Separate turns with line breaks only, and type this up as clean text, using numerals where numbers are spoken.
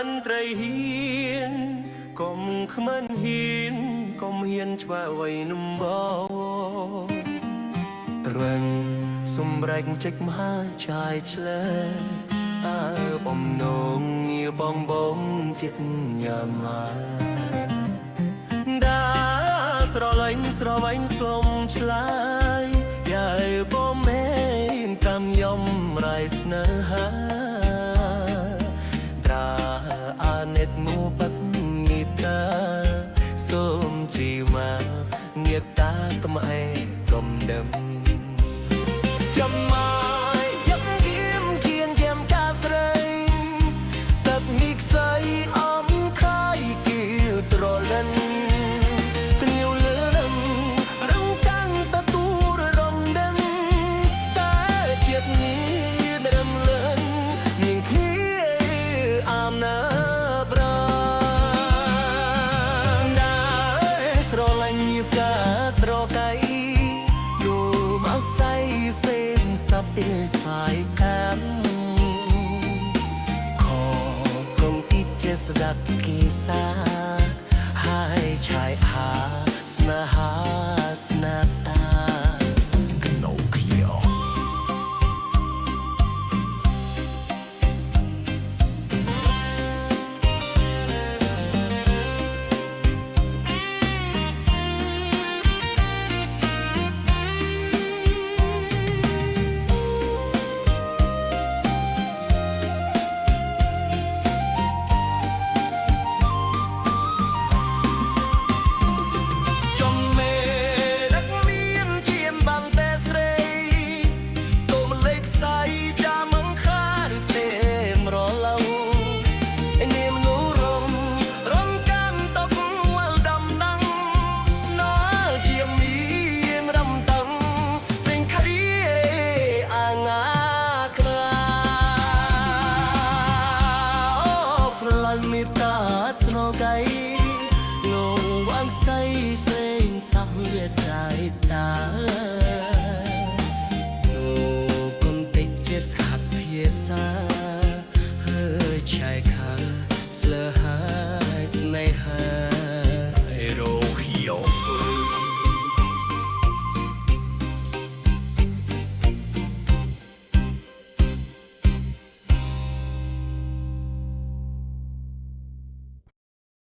នត្រីហ៊ានកុំខ្មិនហ៊ានកុំហ៊ានឆ្វាវៃនំបោរឹងសម្រែកចេចមហាចាយឆ្លើអើបំណងងារបងបងទៀតញ៉ាំមកដាស្រឡាញ់ស្រវាញ់សុំឆ្លើយយ៉ាយបងមែនកំយំរៃស្នេហាត្រាអានិតមួបាត់មេតាសូមជីមាមេតាកំឯកំដឹមចាំមកយ៉ាំគៀមគៀនយ៉ាំកាស្រីទឹកមីខ្សៃអំខាយគៀត្រលិនស្រកៃดูមកសៃសេមសັບអ៊ីសាយកាំខកងទីចេះស្ដាប់គីសា